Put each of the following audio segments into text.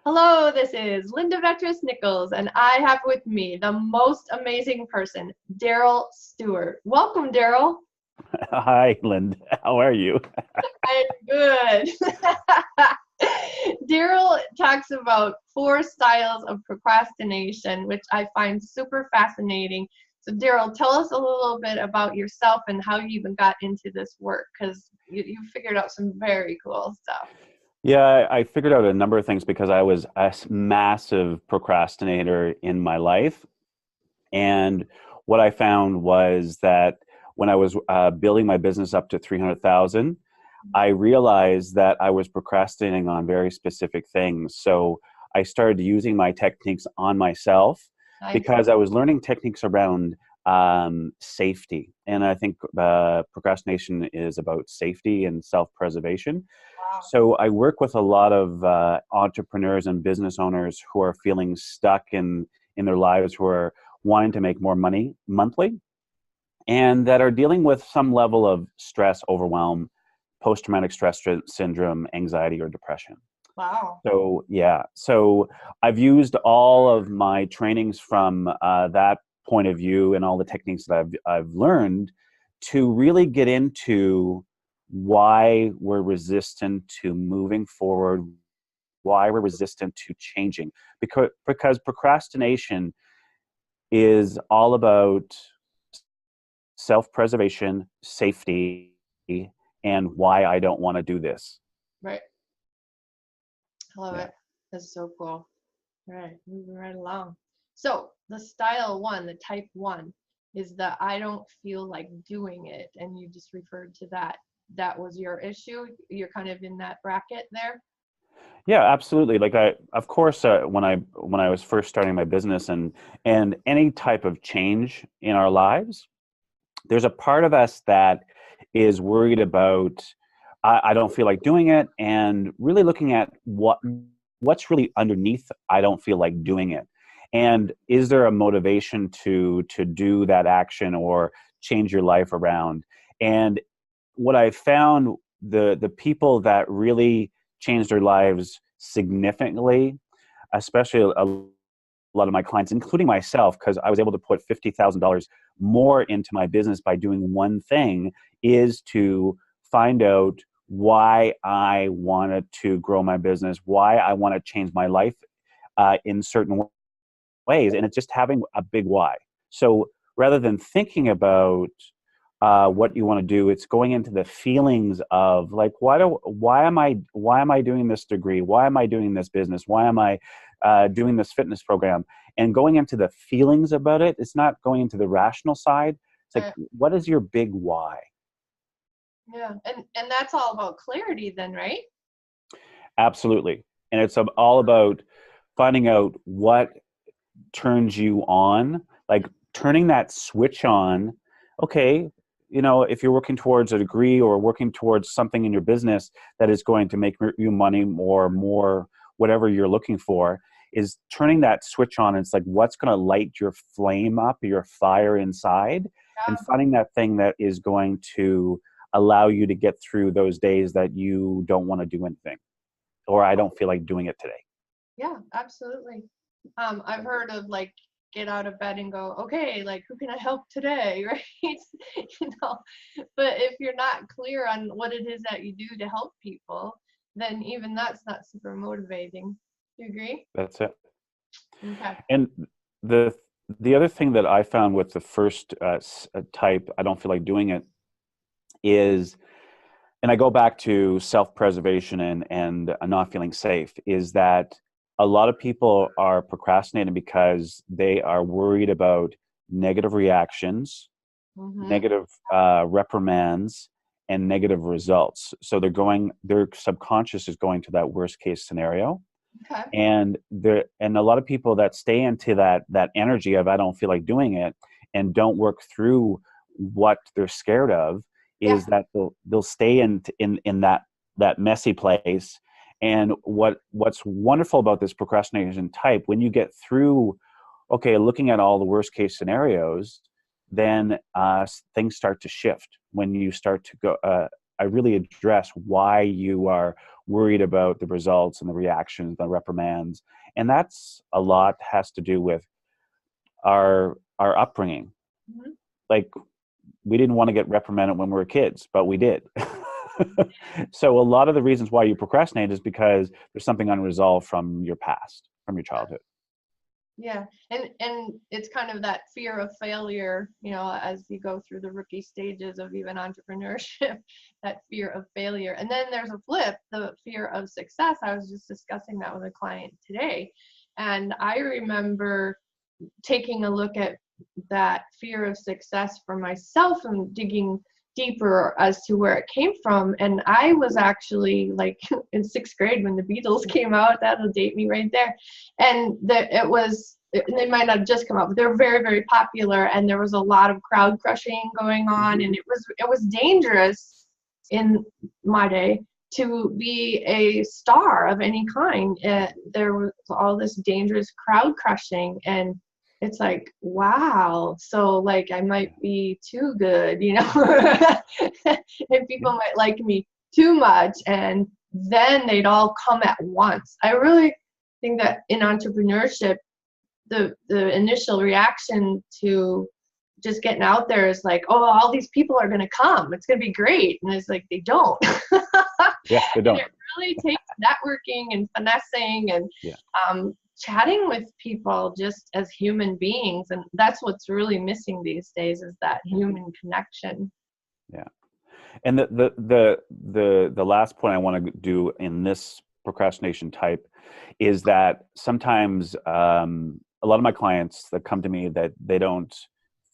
Hello, this is Linda Vettrus-Nichols, and I have with me the most amazing person, Darryl Stewart. Welcome, Darryl. Hi, Linda. How are you? I'm good. Darryl talks about 4 styles of procrastination, which I find super fascinating. So, Darryl, tell us a little bit about yourself and how you even got into this work, because you figured out some very cool stuff. Yeah, I figured out a number of things because I was a massive procrastinator in my life. And what I found was that when I was building my business up to 300,000, I realized that I was procrastinating on very specific things. So I started using my techniques on myself Nice. because I was learning techniques around safety. And I think procrastination is about safety and self-preservation. Wow. So I work with a lot of entrepreneurs and business owners who are feeling stuck in their lives, who are wanting to make more money monthly, and that are dealing with some level of stress, overwhelm, post-traumatic stress syndrome, anxiety, or depression. Wow. So yeah, so I've used all of my trainings from that point of view and all the techniques that I've learned to really get into why we're resistant to moving forward, why we're resistant to changing, because procrastination is all about self-preservation, safety, and why I don't want to do this. Right. I love Yeah. it. That's so cool. All right, moving right along. So the style 1, the type 1, is the I don't feel like doing it, and you just referred to that. That was your issue. You're kind of in that bracket there. Yeah, absolutely. Like of course, when I was first starting my business and any type of change in our lives, there's a part of us that is worried about I don't feel like doing it, and really looking at what's really underneath I don't feel like doing it, and is there a motivation to do that action or change your life around. And what I found, the people that really changed their lives significantly, especially a lot of my clients, including myself, because I was able to put $50,000 more into my business by doing one thing, is to find out why I wanted to grow my business, why I want to change my life in certain ways, and it's just having a big why. So rather than thinking about what you want to do, it's going into the feelings of like, why am I doing this degree? Why am I doing this business? Why am I doing this fitness program? And going into the feelings about it. It's not going into the rational side. It's like, Right. what is your big why? Yeah, and that's all about clarity then, right? Absolutely. And it's all about finding out what turns you on, like turning that switch on. Okay, if you're working towards a degree or working towards something in your business that is going to make you money or more, whatever you're looking for, is turning that switch on. It's like, what's going to light your flame up, your fire inside, and Yeah. finding that thing that is going to allow you to get through those days that you don't want to do anything, or I don't feel like doing it today. Yeah, absolutely. I've heard of like get out of bed and go, okay, like who can I help today, right? You know, but if you're not clear on what it is that you do to help people, then even that's not super motivating. Do you agree? That's it. Okay. And the the other thing that I found with the first type, I don't feel like doing it, is, and I go back to self-preservation and not feeling safe, is that a lot of people are procrastinating because they are worried about negative reactions, Mm-hmm. negative reprimands, and negative results. So their subconscious is going to that worst case scenario. Okay. And a lot of people that stay into that energy of I don't feel like doing it and don't work through what they're scared of, Yeah. is that they'll stay in that messy place. And what's wonderful about this procrastination type, when you get through, okay, looking at all the worst case scenarios, then things start to shift when you start to go. I really address why you are worried about the results and the reactions, the reprimands. And that's a lot has to do with our upbringing. Mhm. Like, we didn't want to get reprimanded when we were kids, but we did. So a lot of the reasons why you procrastinate is because there's something unresolved from your past, from your childhood. Yeah, and it's kind of that fear of failure, as you go through the rookie stages of even entrepreneurship, that fear of failure. And then there's a flip, the fear of success. I was just discussing that with a client today, and I remember taking a look at that fear of success for myself and digging deeper as to where it came from. And I was actually like in 6th grade when the Beatles came out. That'll date me right there. And they might not have just come out, but they're very, very popular. And there was a lot of crowd crushing going on. And it was dangerous in my day to be a star of any kind. There was all this dangerous crowd crushing, and it's like, wow, so like I might be too good, and people might like me too much, and then they'd all come at once. I really think that in entrepreneurship, the initial reaction to just getting out there is like, oh, all these people are going to come. It's going to be great. And it's like, they don't. Yeah, they don't. And it really takes networking and finessing and Yeah. Chatting with people just as human beings. And that's what's really missing these days, is that human connection. Yeah. And the last point I want to do in this procrastination type is that sometimes a lot of my clients that come to me, that they don't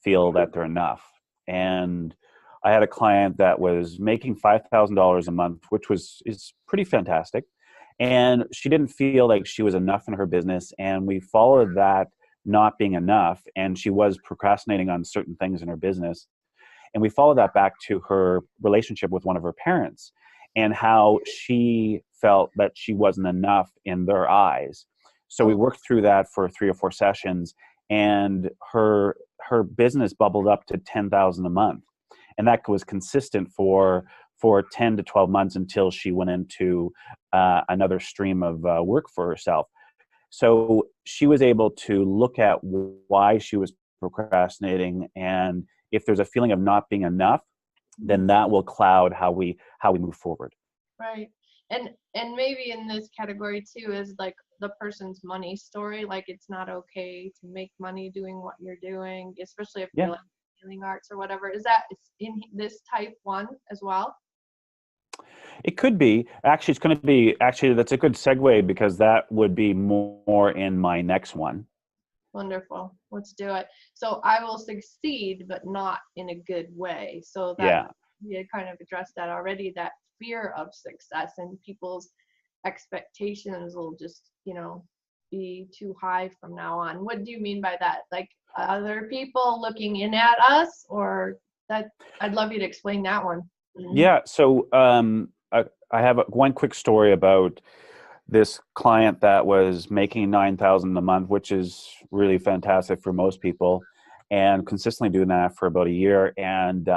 feel that they're enough. And I had a client that was making $5,000 a month, which is pretty fantastic. And she didn't feel like she was enough in her business. And we followed that not being enough. And she was procrastinating on certain things in her business. And we followed that back to her relationship with one of her parents and how she felt that she wasn't enough in their eyes. So we worked through that for 3 or 4 sessions, and her business bubbled up to $10,000 a month. And that was consistent for 10 to 12 months until she went into another stream of work for herself. So she was able to look at why she was procrastinating, and if there's a feeling of not being enough, then that will cloud how we move forward. Right. And maybe in this category too is like the person's money story. Like, it's not okay to make money doing what you're doing, especially if you're like healing arts or whatever. Is that in this type 1 as well? It could be. Actually, it's going to be, that's a good segue, because that would be more in my next one. Wonderful. Let's do it. So I will succeed, but not in a good way. So that we had kind of addressed that already, that fear of success, and people's expectations will just, be too high from now on. What do you mean by that? Like other people looking in at us, or that? I'd love you to explain that one. Yeah. So I have one quick story about this client that was making $9,000 a month, which is really fantastic for most people, and consistently doing that for about a year. And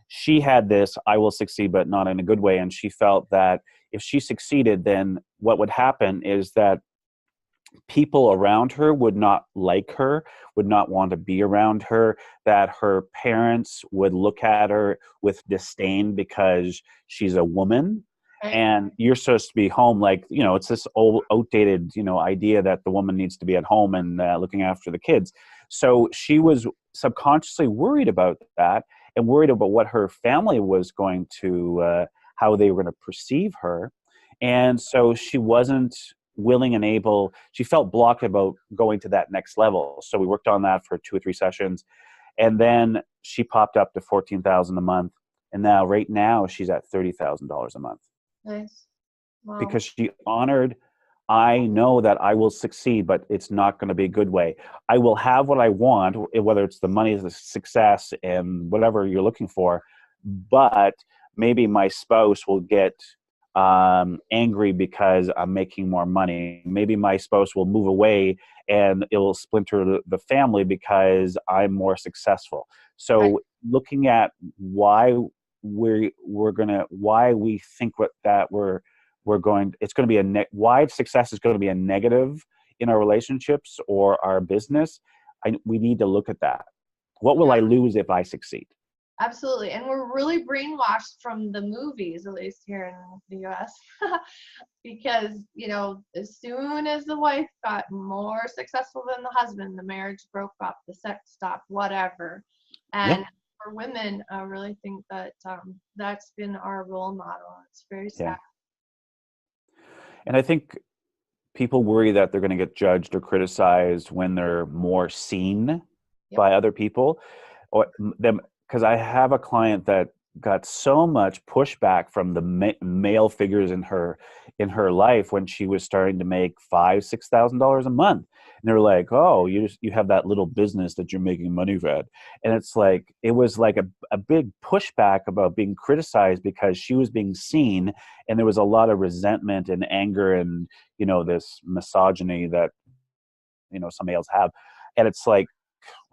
she had this, I will succeed, but not in a good way. And she felt that if she succeeded, then what would happen is that people around her would not like her, would not want to be around her, that her parents would look at her with disdain because she's a woman. And you're supposed to be home, like, it's this old outdated, idea that the woman needs to be at home and looking after the kids. So she was subconsciously worried about that, and worried about what her family was going to, how they were going to perceive her. And so she wasn't willing and able, she felt blocked about going to that next level. So we worked on that for 2 or 3 sessions. And then she popped up to $14,000 a month. And now, right now, she's at $30,000 a month. Nice. Wow. Because she honored, I know that I will succeed, but it's not going to be a good way. I will have what I want, whether it's the money, the success, and whatever you're looking for. But maybe my spouse will get angry because I'm making more money. Maybe my spouse will move away and it will splinter the family because I'm more successful. So looking at why why we think that we're it's going to be why success is going to be a negative in our relationships or our business. We need to look at that. What will I lose if I succeed? Absolutely. And we're really brainwashed from the movies, at least here in the US, because, you know, as soon as the wife got more successful than the husband, the marriage broke up, the sex stopped, whatever. And Yeah. for women, I really think that that's been our role model. It's very sad. Yeah. And I think people worry that they're going to get judged or criticized when they're more seen by other people, or them. Because I have a client that got so much pushback from the male figures in her life when she was starting to make $5,000-6,000 a month, and they were like, "Oh, you have that little business that you're making money at," and it's like it was like a big pushback about being criticized because she was being seen, and there was a lot of resentment and anger and, you know, this misogyny that, you know, some males have, and it's like,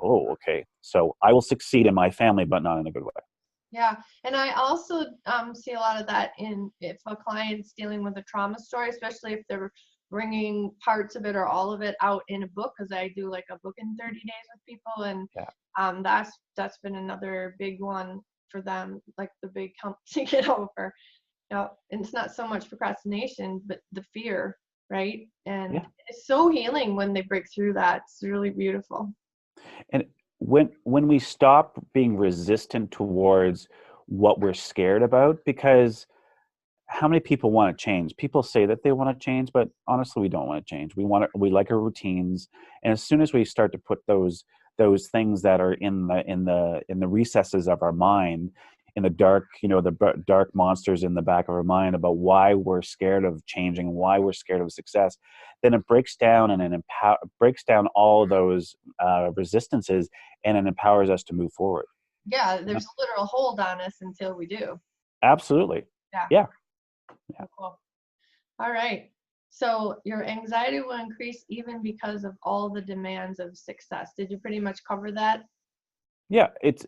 oh, okay, so I will succeed in my family, but not in a good way. Yeah, and I also see a lot of that if a client's dealing with a trauma story, especially if they're bringing parts of it or all of it out in a book, because I do like a book in 30 days with people, and that's been another big one for them, like the big hump to get over. And it's not so much procrastination, but the fear, right? And it's so healing when they break through that. It's really beautiful. And when we stop being resistant towards what we're scared about, because how many people want to change? People say that they want to change, but honestly, we don't want to change. We like our routines, and as soon as we start to put those things that are in the recesses of our mind, in the dark, you know, the dark monsters in the back of our mind about why we're scared of changing, why we're scared of success, then it breaks down and it breaks down all of those resistances, and it empowers us to move forward. Yeah, there's a literal hold on us until we do. Absolutely. Yeah. Cool. All right. So your anxiety will increase even because of all the demands of success. Did you pretty much cover that? Yeah, it's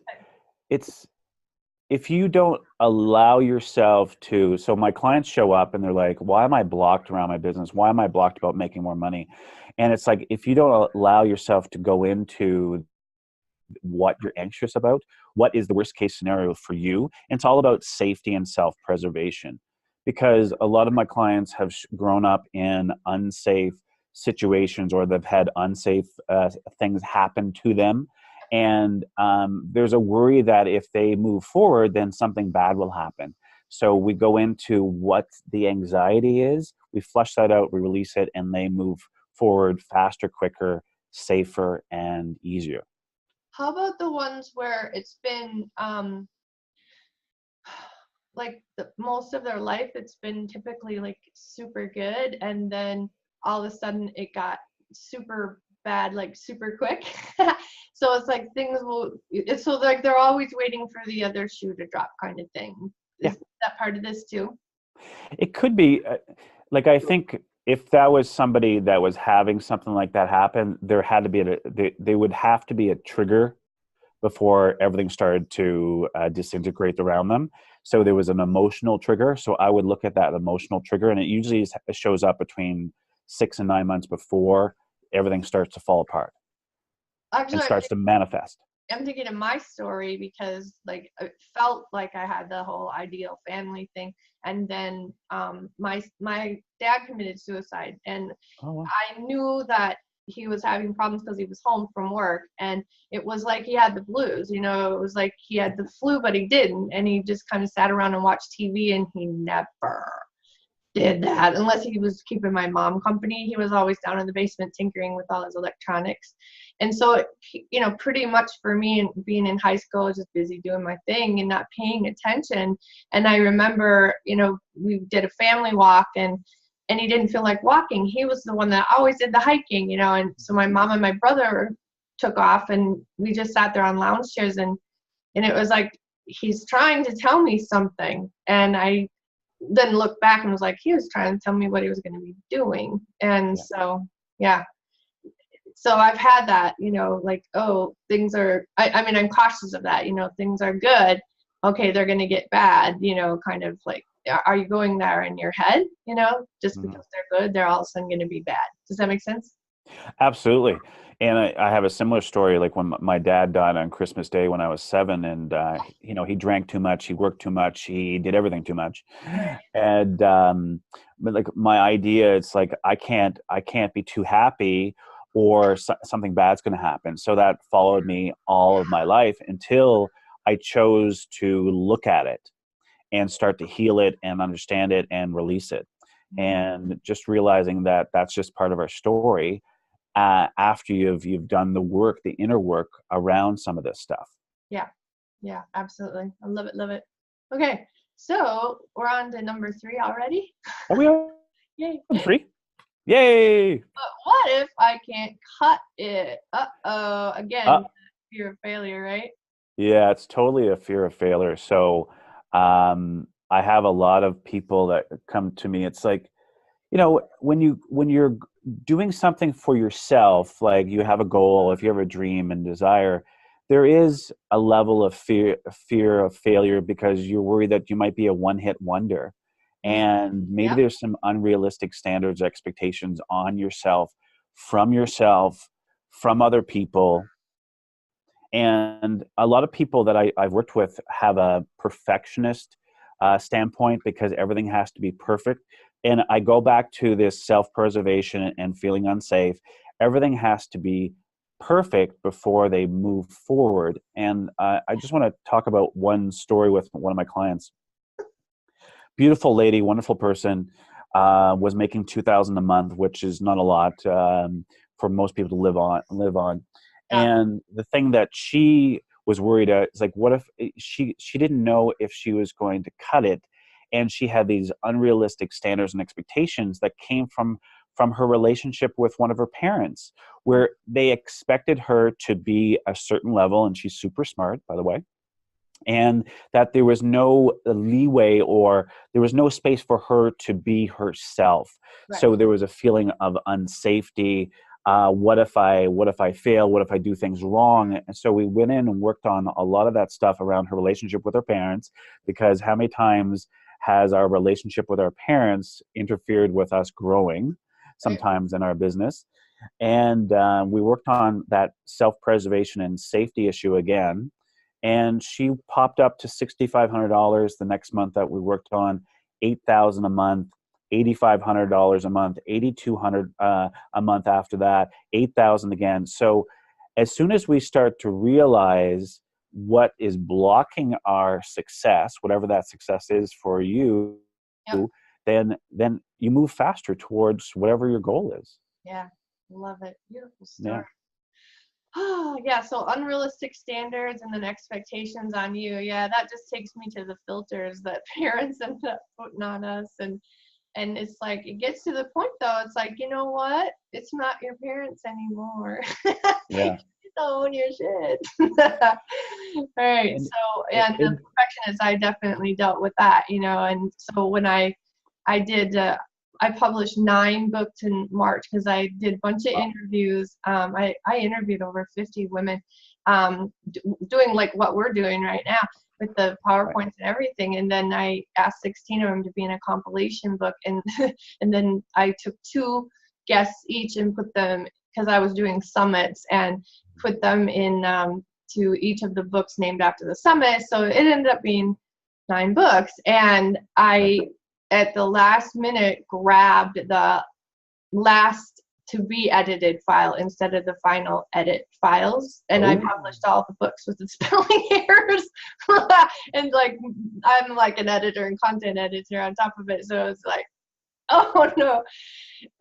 if you don't allow yourself to, so my clients show up and they're like, why am I blocked around my business? Why am I blocked about making more money? And it's like, if you don't allow yourself to go into what you're anxious about, what is the worst case scenario for you? And it's all about safety and self-preservation, because a lot of my clients have grown up in unsafe situations, or they've had unsafe things happen to them. And there's a worry that if they move forward, then something bad will happen. So we go into what the anxiety is, we flush that out, we release it, and they move forward faster, quicker, safer, and easier. How about the ones where it's been like most of their life, it's been typically like super good, and then all of a sudden it got super bad, like super quick. So it's like it's so like they're always waiting for the other shoe to drop kind of thing. Is that part of this too? It could be. Like, I think if that was somebody that was having something like that happen, there had to be they would have to be a trigger before everything started to disintegrate around them. So there was an emotional trigger. So I would look at that emotional trigger, and it usually shows up between 6 and 9 months before everything starts to fall apart. Actually, and starts to manifest. I'm thinking of my story because like it felt like I had the whole ideal family thing, and then my dad committed suicide, and I knew that he was having problems because he was home from work, and it was like he had the blues, you know, it was like he had the flu but he didn't, and he just kind of sat around and watched TV, and he never did that unless he was keeping my mom company. He was always down in the basement tinkering with all his electronics. And so, you know, pretty much for me, and being in high school, I was just busy doing my thing and not paying attention. And I remember, you know, we did a family walk, and he didn't feel like walking. He was the one that always did the hiking, you know. And so my mom and my brother took off, and we just sat there on lounge chairs, and it was like, he's trying to tell me something. And I then looked back and was like, he was trying to tell me what he was going to be doing. And so, so I've had that, you know, like, oh, things are, I mean, I'm cautious of that, you know, things are good. Okay, they're going to get bad, you know, kind of like are you going there in your head, you know, just Mhm. because they're good, they're all of a sudden going to be bad. Does that make sense? Absolutely. And I have a similar story. Like when my dad died on Christmas Day when I was 7, and you know, he drank too much, he worked too much, he did everything too much, Right. and but like my idea, it's like I can't be too happy, or something bad's going to happen. So that followed me all of my life until I chose to look at it and start to heal it and understand it and release it, and just realizing that that's just part of our story after you've done the work, the inner work around some of this stuff. Yeah. Yeah, absolutely. I love it. Love it. Okay. So we're on to number 3 already. Are we on Yay. 3? Yay! But what if I can't cut it? Uh-oh. Uh, Again, fear of failure, right? yeah, it's totally a fear of failure. So I have a lot of people that come to me. It's like, you know, when you're doing something for yourself, like you have a goal, if you have a dream and desire, there is a level of fear of failure, because you're worried that you might be a one-hit wonder, Mm, and maybe yep. there's some unrealistic standards, expectations on yourself, from other people. And a lot of people that I've worked with have a perfectionist standpoint, because everything has to be perfect. And I go back to this self-preservation and feeling unsafe. Everything has to be perfect before they move forward. And I just want to talk about one story with one of my clients. Beautiful lady, wonderful person, was making 2,000 a month, which is not a lot for most people to live on. Yeah. And the thing that she was worried at is like, what if she didn't know if she was going to cut it, and she had these unrealistic standards and expectations that came from her relationship with one of her parents, where they expected her to be a certain level, and she's super smart, by the way, and that there was no leeway, or there was no space for her to be herself. Right. So there was a feeling of unsafety. What if I fail? What if I do things wrong? And so we went in and worked on a lot of that stuff around her relationship with her parents, because how many times has our relationship with our parents interfered with us growing Right. sometimes in our business? And we worked on that self-preservation and safety issue again, and she popped up to $6,500 the next month that we worked on, 8,000 a month, $8,500 a month, 8,200 a month after that, 8,000 again. So as soon as we start to realize what is blocking our success, whatever that success is for you, Yep. then you move faster towards whatever your goal is. Yeah. Love it. Beautiful Yeah. story. Oh, yeah. So unrealistic standards and then expectations on you. Yeah, that just takes me to the filters that parents end up putting on us. And it's like, it gets to the point though, it's like, you know what? It's not your parents anymore. Yeah. You own your shit. All right. And So, it, and the it, perfectionist, I definitely dealt with that, you know. And so when I did, I published 9 books in March because I did a bunch of interviews. I interviewed over 50 women, doing like what we're doing right now with the right. PowerPoints and everything. And then I asked 16 of them to be in a compilation book. And and then I took 2 guests each and put them, because I was doing summits, and put them in to each of the books named after the summit. So it ended up being 9 books. And I, at the last minute, grabbed the last to be edited file instead of the final edit files, and I Oh, published all the books with the spelling errors. And like, I'm like an editor and content editor on top of it, so it's like, oh no.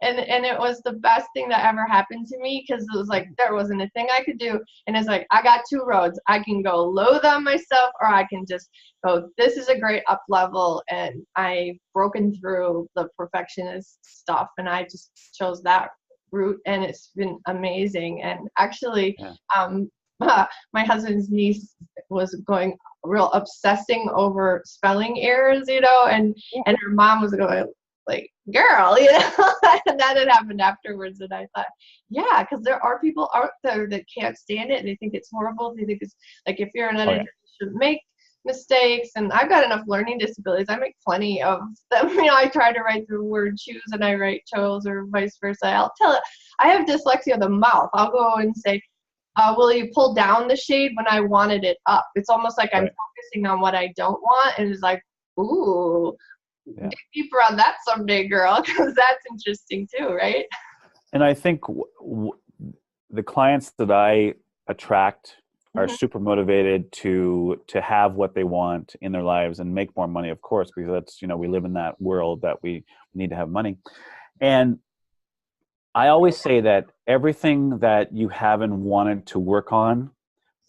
And it was the best thing that ever happened to me, because it was like there wasn't a thing I could do. And it's like, I got 2 roads. I can go loathe on myself, or I can just go, this is a great up level. And I've broken through the perfectionist stuff, and I just chose that route, and it's been amazing. And actually, yeah. my husband's niece was going real obsessing over spelling errors, you know, and her mom was going like, girl, you know. And that had happened afterwards, and I thought, yeah, because there are people out there that can't stand it. They think it's horrible. They think it's like, if you're an Oh, editor, yeah. you shouldn't make mistakes, and I've got enough learning disabilities. I make plenty of them. I try to write the word choose and I write chose, or vice versa. I'll tell it. I have dyslexia of the mouth. I'll go and say, will you pull down the shade when I wanted it up? It's almost like I'm focusing on what I don't want, and it's like, ooh, dig deeper on that someday, girl, because that's interesting too, right? And I think the clients that I attract are Mm-hmm. super motivated to have what they want in their lives and make more money, of course, because that's, we live in that world that we need to have money. And I always say that everything that you haven't wanted to work on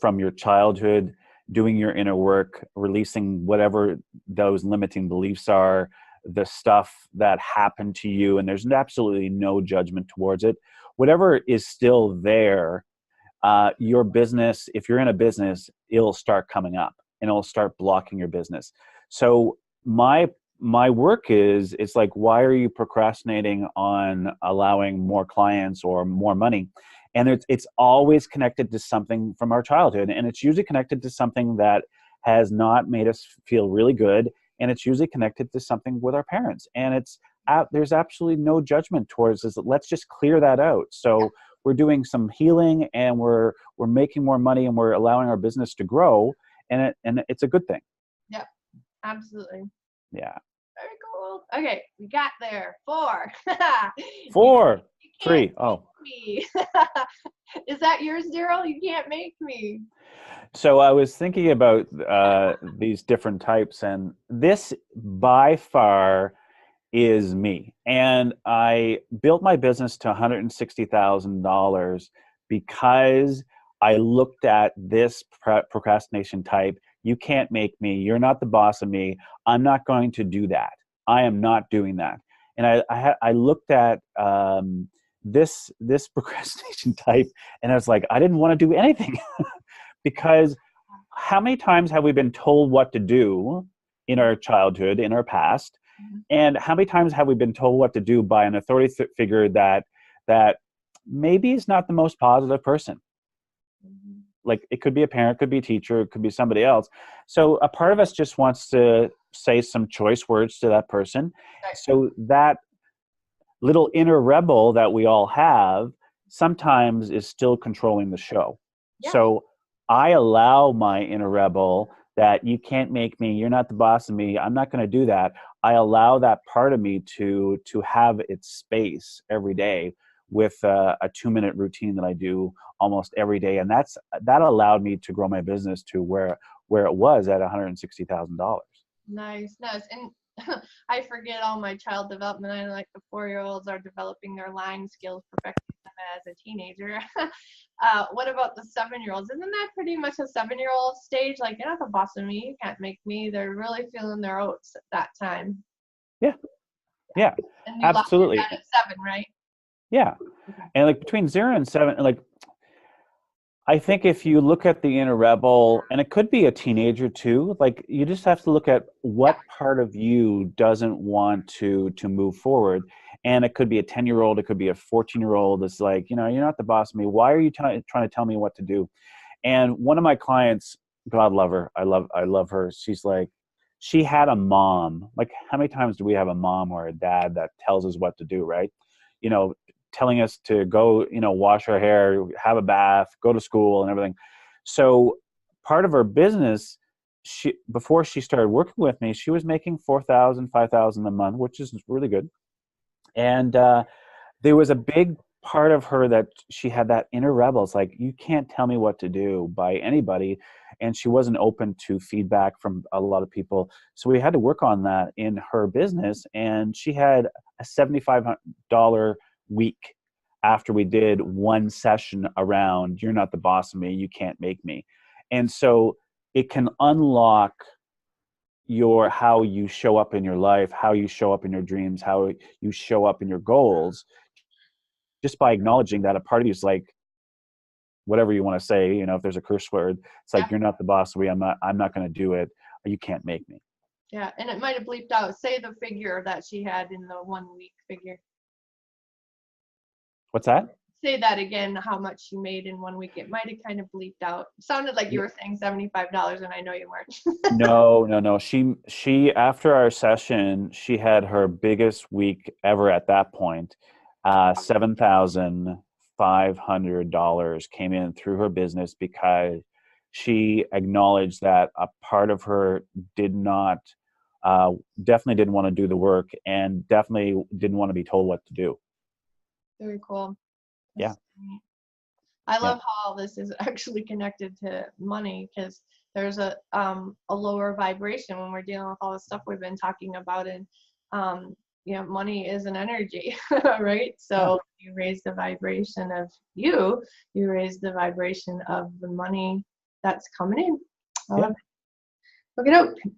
from your childhood, doing your inner work, releasing whatever those limiting beliefs are, the stuff that happened to you, and there's absolutely no judgment towards it. Whatever is still there, your business, if you're in a business, it'll start coming up and it'll start blocking your business. So my work is, it's like, why are you procrastinating on allowing more clients or more money? And it's always connected to something from our childhood, and it's usually connected to something that has not made us feel really good, and it's usually connected to something with our parents. And there's absolutely no judgment towards this. Let's just clear that out. So we're doing some healing, and we're making more money, and we're allowing our business to grow, and it's a good thing. Yep, absolutely. Yeah. Very cool. Okay, we got there. 4. 4, You 3. can't Oh. make me. Is that yours, Darryl? You can't make me. So I was thinking about these different types, and this by far is me. And I built my business to $160,000 because I looked at this procrastination type. You can't make me. You're not the boss of me. I'm not going to do that. I am not doing that. And I looked at this procrastination type, and I was like, I didn't want to do anything. Because how many times have we been told what to do in our childhood, in our past? And how many times have we been told what to do by an authority figure that maybe is not the most positive person? Like, it could be a parent, could be a teacher, it could be somebody else. So a part of us just wants to say some choice words to that person. So that little inner rebel that we all have sometimes is still controlling the show. Yeah. So I allow my inner rebel that you can't make me, you're not the boss of me, I'm not going to do that. I allow that part of me to have its space every day with a 2-minute routine that I do almost every day. And that allowed me to grow my business to where it was at $160,000. Nice. And I forget all my child development. I like the 4-year-olds are developing their line skills, perfecting them as a teenager. What about the 7-year-olds? Isn't that pretty much a 7-year-old stage? Like, you're not the boss of me. You can't make me. They're really feeling their oats at that time. Yeah, And you absolutely. lost your dad at 7, right? Yeah. Okay. And like between 0 and 7, like, I think if you look at the inner rebel, and it could be a teenager too, like, you just have to look at what part of you doesn't want to move forward. And it could be a 10-year-old, it could be a 14-year-old. It's like, you're not the boss of me. Why are you trying to tell me what to do? And one of my clients, God love her, I love her. She's like, she had a mom. Like, how many times do we have a mom or a dad that tells us what to do, right? Telling us to go, wash our hair, have a bath, go to school and everything. So part of her business, before she started working with me, she was making $4,000, $5,000 a month, which is really good. And there was a big part of her that she had that inner rebel. It's like, you can't tell me what to do by anybody. And she wasn't open to feedback from a lot of people. So we had to work on that in her business. And she had a $7,500 week after we did one session around, you're not the boss of me, you can't make me. And so it can unlock how you show up in your life, how you show up in your dreams, how you show up in your goals, just by acknowledging that a part of you is like, whatever you want to say, if there's a curse word, it's like, you're not the boss of me, I'm not going to do it, you can't make me. Yeah, and it might have bleeped out. Say the figure that she had in the 1 week figure. What's that? say that again, how much you made in 1 week. It might have kind of bleeped out. It sounded like you were saying $75, and I know you weren't. No. She after our session, she had her biggest week ever at that point. $7,500 came in through her business because she acknowledged that a part of her did not, definitely didn't want to do the work, and definitely didn't want to be told what to do. Very cool. Yeah. That's neat. I love how all this is actually connected to money, because there's a lower vibration when we're dealing with all the stuff we've been talking about, and money is an energy, right? So you raise the vibration of you raise the vibration of the money that's coming in. I love it. Okay,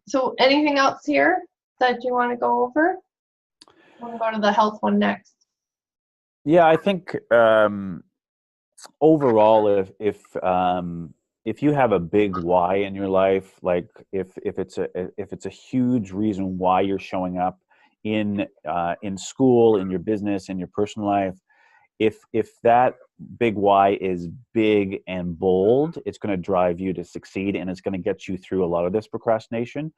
so anything else here that you want to go over? I want to go to the health one next. Yeah, I think overall, if you have a big why in your life, like if it's a huge reason why you're showing up in school, in your business, in your personal life, if that big why is big and bold, it's going to drive you to succeed, and it's going to get you through a lot of this procrastination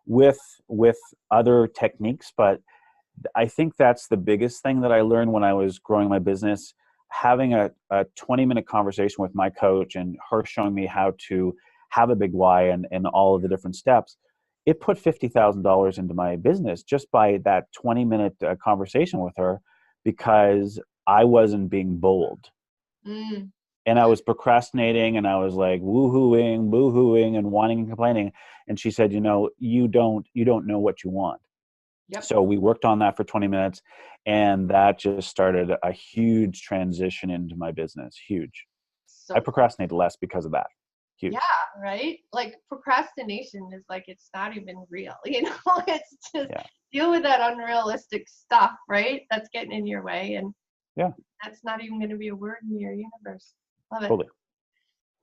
with other techniques. But I think that's the biggest thing that I learned when I was growing my business, having a 20-minute conversation with my coach and her showing me how to have a big why and all of the different steps. It put $50,000 into my business just by that 20-minute conversation with her, because I wasn't being bold. And I was procrastinating, and I was like woo-hooing, boo-hooing, and whining and complaining. And she said, you don't know what you want. Yep. So we worked on that for 20 minutes, and that just started a huge transition into my business. Huge. So I procrastinate less because of that. Huge. Yeah, right? Like procrastination is like, it's not even real, it's just deal with that unrealistic stuff, right? That's getting in your way, and that's not even going to be a word in your universe. Love it. Totally.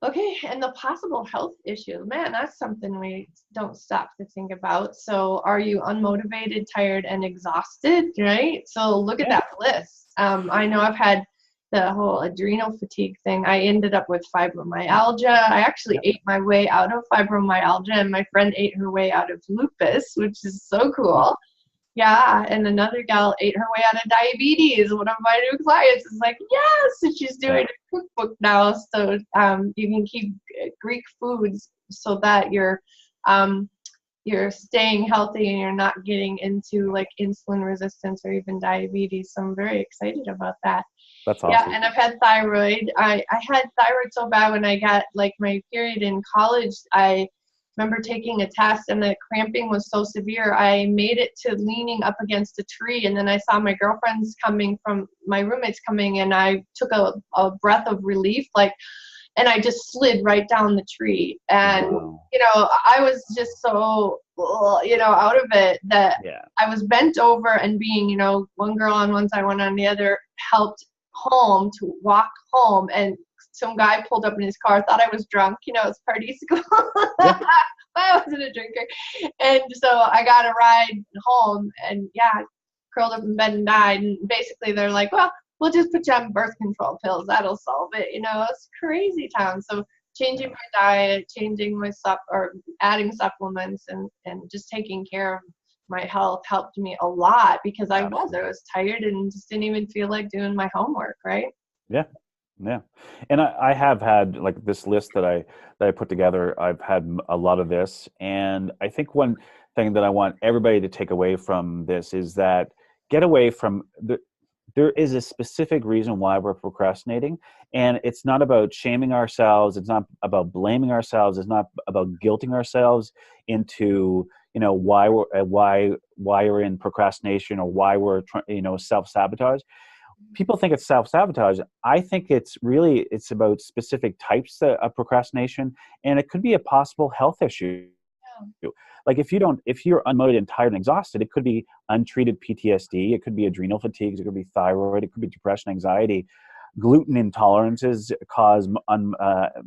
Okay, and the possible health issue, man, that's something we don't stop to think about. So are you unmotivated, tired, and exhausted, right? So look at that list. I know I've had the whole adrenal fatigue thing. I ended up with fibromyalgia. I actually ate my way out of fibromyalgia, and my friend ate her way out of lupus, which is so cool. Yeah, and another gal ate her way out of diabetes. One of my new clients is like, yes, and she's doing a cookbook now, so you can keep Greek foods so that you're staying healthy and you're not getting into like insulin resistance or even diabetes. So I'm very excited about that. That's awesome. Yeah, and I've had thyroid. I had thyroid so bad when I got like my period in college. I remember taking a test, and the cramping was so severe, I made it to leaning up against a tree, and then I saw my girlfriends coming from, my roommates coming, and I took a breath of relief, and I just slid right down the tree. And, I was just so, out of it that I was bent over and being, one girl on one side, one on the other, helped home to walk home. And some guy pulled up in his car, thought I was drunk, it's party school. I wasn't a drinker. And so I got a ride home, and curled up in bed and died. And basically they're like, well, we'll just put you on birth control pills. That'll solve it. It's crazy town. So changing my diet, changing my or adding supplements, and just taking care of my health helped me a lot, because I was tired and just didn't even feel like doing my homework, right? Yeah. And I have had like this list that I put together. I've had a lot of this, and I think one thing that I want everybody to take away from this is that get away from there is a specific reason why we're procrastinating, and it's not about shaming ourselves. It's not about blaming ourselves. It's not about guilting ourselves into why we're in procrastination, or why we're self-sabotage. People think it's self-sabotage. I think it's about specific types of procrastination, and it could be a possible health issue. Like if you're unmotivated and tired and exhausted, it could be untreated PTSD, it could be adrenal fatigues, it could be thyroid, it could be depression, anxiety. Gluten intolerances cause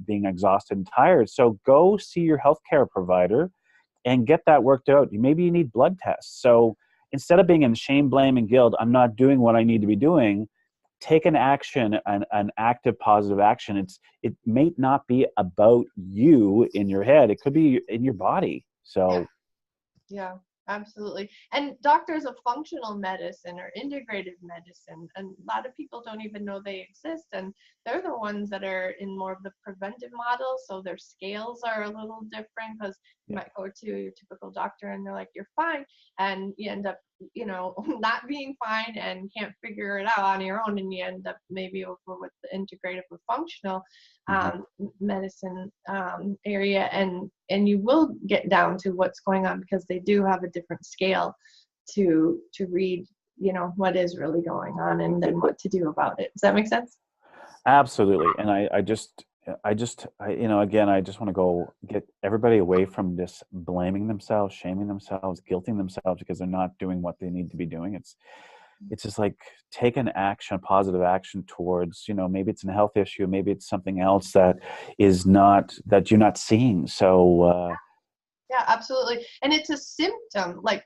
being exhausted and tired. So go see your healthcare provider and get that worked out. Maybe you need blood tests. So instead of being in shame, blame, and guilt, I'm not doing what I need to be doing, take an action, an active positive action. It may not be about you in your head. It could be in your body. So yeah, absolutely. And doctors of functional medicine or integrative medicine, and a lot of people don't even know they exist, and they're the ones that are in more of the preventive model, so their scales are a little different, because you might go to your typical doctor and they're like, you're fine, and you end up, you know, not being fine and can't figure it out on your own, and you end up maybe over with the integrative or functional medicine area, and you will get down to what's going on, because they do have a different scale to read, you know, what is really going on and then what to do about it. Does that make sense? absolutely. And I just, you know, again, I just want to go get everybody away from this blaming themselves, shaming themselves, guilting themselves because they're not doing what they need to be doing. It's just like, take an action, positive action towards, you know, maybe it's a health issue, maybe it's something else that is not, that you're not seeing. So, yeah, absolutely. And it's a symptom. Like,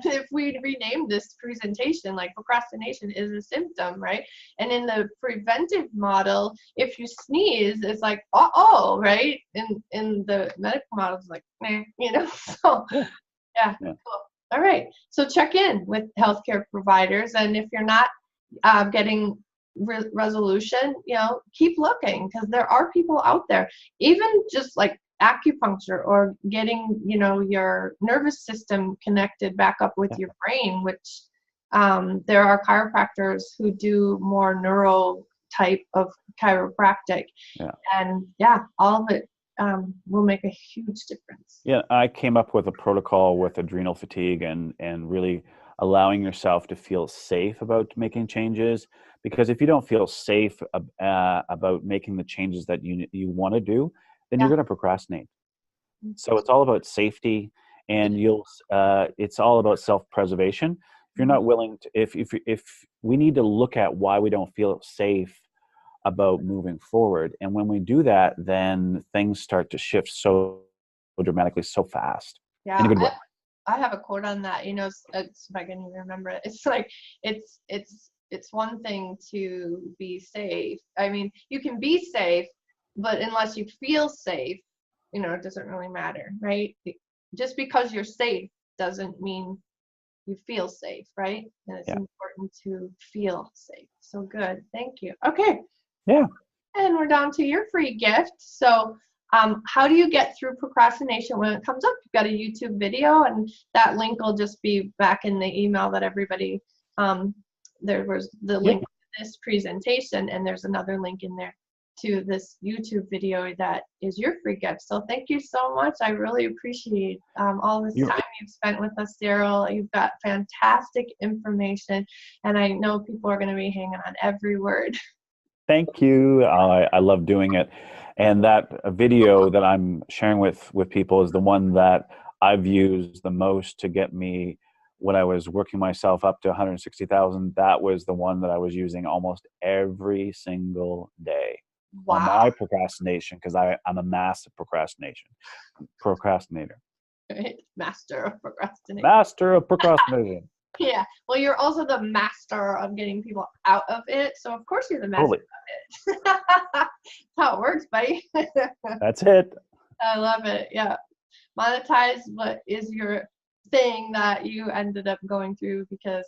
if we rename this presentation, like, procrastination is a symptom, right? And in the preventive model, if you sneeze, it's like, oh, right? In the medical model, it's like, meh, you know? So, yeah, cool. All right. So check in with healthcare providers. And if you're not getting resolution, you know, keep looking, because there are people out there, even just like acupuncture or getting, you know, your nervous system connected back up with your brain, which there are chiropractors who do more neuro type of chiropractic. And all of it will make a huge difference. Yeah, I came up with a protocol with adrenal fatigue and really allowing yourself to feel safe about making changes. Because if you don't feel safe about making the changes that you want to do, then you're going to procrastinate. So it's all about safety, and it's all about self-preservation. If you're not willing to, if we need to look at why we don't feel safe about moving forward, and when we do that, then things start to shift so dramatically, so fast. Yeah, in a good way. I have a quote on that. You know, it's, if I can remember it, it's like, it's one thing to be safe. I mean, you can be safe, but unless you feel safe, you know, it doesn't really matter, right? Just because you're safe doesn't mean you feel safe, right? And it's important to feel safe. So good. Thank you. Okay. Yeah. And we're down to your free gift. So how do you get through procrastination when it comes up? You've got a YouTube video, and that link will just be back in the email that everybody, there was the link to this presentation, and there's another link in there to this YouTube video that is your free gift. So thank you so much. I really appreciate all this time you've spent with us, Darryl. You've got fantastic information, and I know people are going to be hanging on every word. Thank you. I love doing it. And that video that I'm sharing with people is the one that I've used the most to get me, when I was working myself up to 160,000, that was the one that I was using almost every single day. Wow. On my procrastination, because I'm a massive procrastinator. Master of procrastination. Master of procrastination. Yeah. Well, you're also the master of getting people out of it. So of course you're the master of it. That's how it works, buddy. That's it. I love it. Yeah. Monetize what is your thing that you ended up going through, because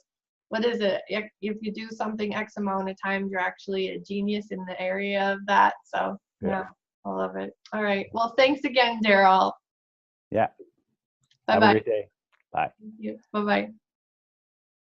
what is it? If you do something X amount of times, you're actually a genius in the area of that. So yeah, I love it. All right. Well, thanks again, Darryl. Yeah. Bye-bye. Have a great day. Bye. Thank you. Bye-bye.